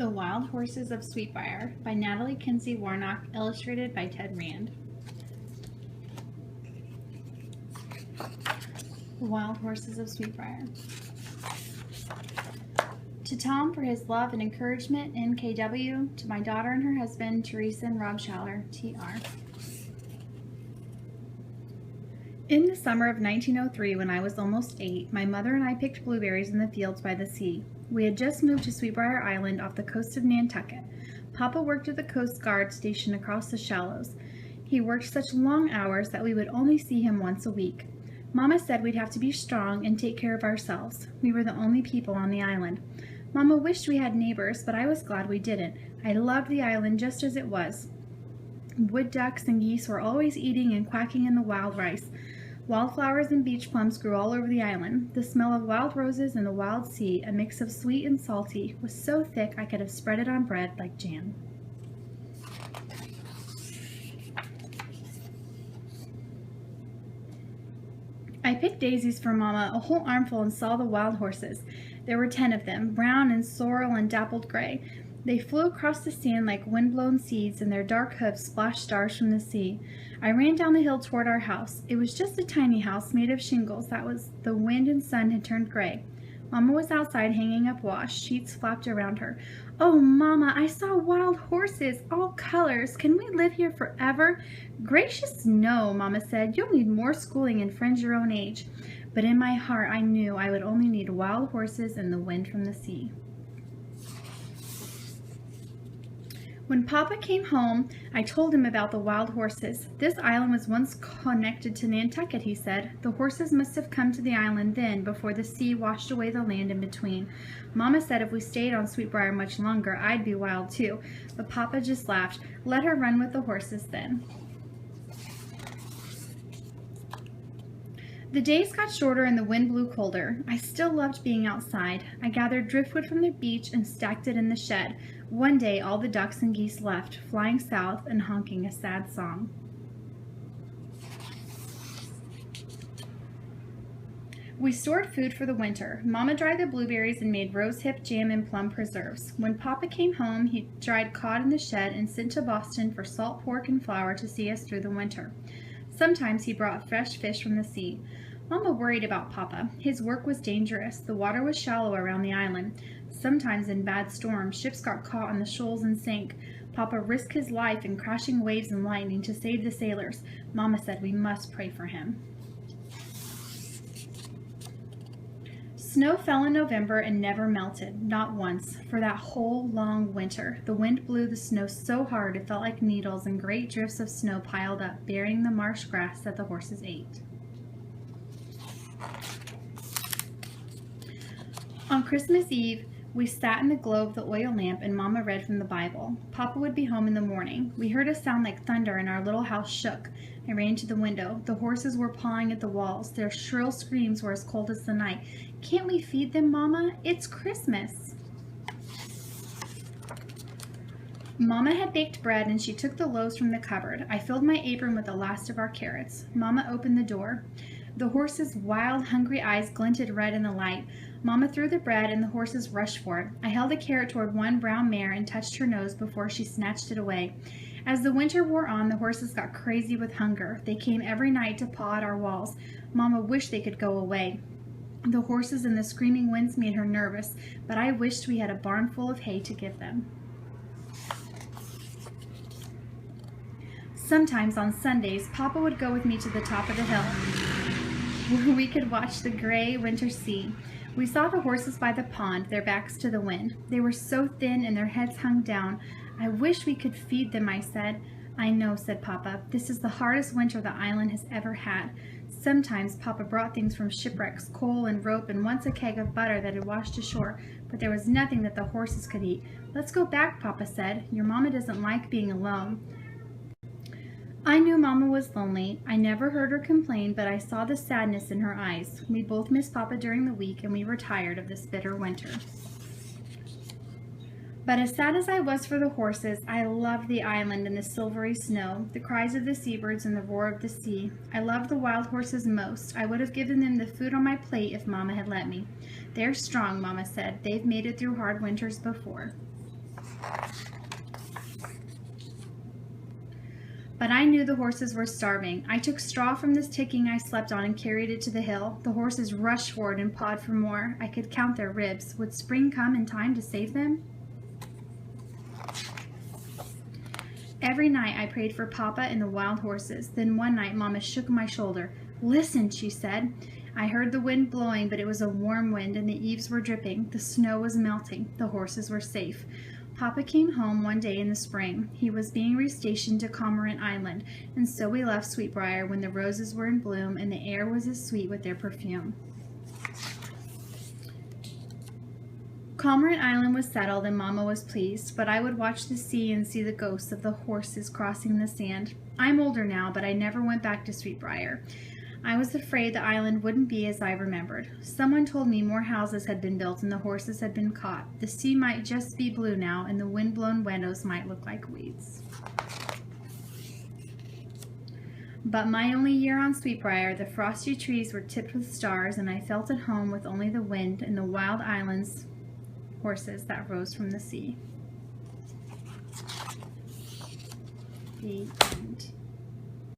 The Wild Horses of Sweetbriar by Natalie Kinsey-Warnock, illustrated by Ted Rand. The Wild Horses of Sweetbriar. To Tom for his love and encouragement, NKW. To my daughter and her husband, Teresa and Rob Schaller, TR. In the summer of 1903, when I was almost 8, my mother and I picked blueberries in the fields by the sea. We had just moved to Sweetbriar Island off the coast of Nantucket. Papa worked at the Coast Guard station across the shallows. He worked such long hours that we would only see him once a week. Mama said we'd have to be strong and take care of ourselves. We were the only people on the island. Mama wished we had neighbors, but I was glad we didn't. I loved the island just as it was. Wood ducks and geese were always eating and quacking in the wild rice. Wildflowers and beach plums grew all over the island. The smell of wild roses and the wild sea, a mix of sweet and salty, was so thick I could have spread it on bread like jam. I picked daisies for Mama, a whole armful, and saw the wild horses. There were 10 of them, brown and sorrel and dappled gray. They flew across the sand like wind-blown seeds, and their dark hoofs splashed stars from the sea. I ran down the hill toward our house. It was just a tiny house made of shingles that the wind and sun had turned gray. Mama was outside hanging up wash. Sheets flapped around her. "Oh, Mama, I saw wild horses, all colors. Can we live here forever?" "Gracious, no," Mama said. "You'll need more schooling and friends your own age." But in my heart, I knew I would only need wild horses and the wind from the sea. When Papa came home, I told him about the wild horses. "This island was once connected to Nantucket," he said. "The horses must have come to the island then, before the sea washed away the land in between. Mama said if we stayed on Sweetbriar much longer, I'd be wild too." But Papa just laughed. "Let her run with the horses then." The days got shorter and the wind blew colder. I still loved being outside. I gathered driftwood from the beach and stacked it in the shed. One day all the ducks and geese left, flying south and honking a sad song. We stored food for the winter. Mama dried the blueberries and made rosehip jam and plum preserves. When Papa came home, he dried cod in the shed and sent to Boston for salt pork and flour to see us through the winter. Sometimes he brought fresh fish from the sea. Mama worried about Papa. His work was dangerous. The water was shallow around the island. Sometimes in bad storms, ships got caught on the shoals and sank. Papa risked his life in crashing waves and lightning to save the sailors. Mama said we must pray for him. Snow fell in November and never melted, not once, for that whole long winter. The wind blew the snow so hard it felt like needles, and great drifts of snow piled up, burying the marsh grass that the horses ate. On Christmas Eve, we sat in the glow of the oil lamp and Mama read from the Bible. Papa would be home in the morning. We heard a sound like thunder and our little house shook. I ran to the window. The horses were pawing at the walls. Their shrill screams were as cold as the night. "Can't we feed them, Mama? It's Christmas." Mama had baked bread and she took the loaves from the cupboard. I filled my apron with the last of our carrots. Mama opened the door. The horses' wild, hungry eyes glinted red in the light. Mama threw the bread and the horses rushed for it. I held a carrot toward one brown mare and touched her nose before she snatched it away. As the winter wore on, the horses got crazy with hunger. They came every night to paw at our walls. Mama wished they could go away. The horses and the screaming winds made her nervous, but I wished we had a barn full of hay to give them. Sometimes on Sundays, Papa would go with me to the top of the hill, where we could watch the gray winter sea. We saw the horses by the pond, their backs to the wind. They were so thin and their heads hung down. "I wish we could feed them," I said. "I know," said Papa. "This is the hardest winter the island has ever had." Sometimes Papa brought things from shipwrecks, coal and rope, and once a keg of butter that had washed ashore, but there was nothing that the horses could eat. "Let's go back," Papa said. "Your Mama doesn't like being alone." I knew Mama was lonely. I never heard her complain, but I saw the sadness in her eyes. We both missed Papa during the week, and we were tired of this bitter winter. But as sad as I was for the horses, I loved the island and the silvery snow, the cries of the seabirds and the roar of the sea. I loved the wild horses most. I would have given them the food on my plate if Mama had let me. "They're strong," Mama said. "They've made it through hard winters before." But I knew the horses were starving. I took straw from this ticking I slept on and carried it to the hill. The horses rushed forward and pawed for more. I could count their ribs. Would spring come in time to save them? Every night I prayed for Papa and the wild horses. Then one night Mama shook my shoulder. "Listen," she said. I heard the wind blowing, but it was a warm wind and the eaves were dripping. The snow was melting. The horses were safe. Papa came home one day in the spring. He was being restationed to Cormorant Island, and so we left Sweetbriar when the roses were in bloom and the air was as sweet with their perfume. Cormorant Island was settled and Mama was pleased, but I would watch the sea and see the ghosts of the horses crossing the sand. I'm older now, but I never went back to Sweetbriar. I was afraid the island wouldn't be as I remembered. Someone told me more houses had been built and the horses had been caught. The sea might just be blue now, and the wind-blown windows might look like weeds. But my only year on Sweetbriar, the frosty trees were tipped with stars, and I felt at home with only the wind and the wild island's horses that rose from the sea. The end.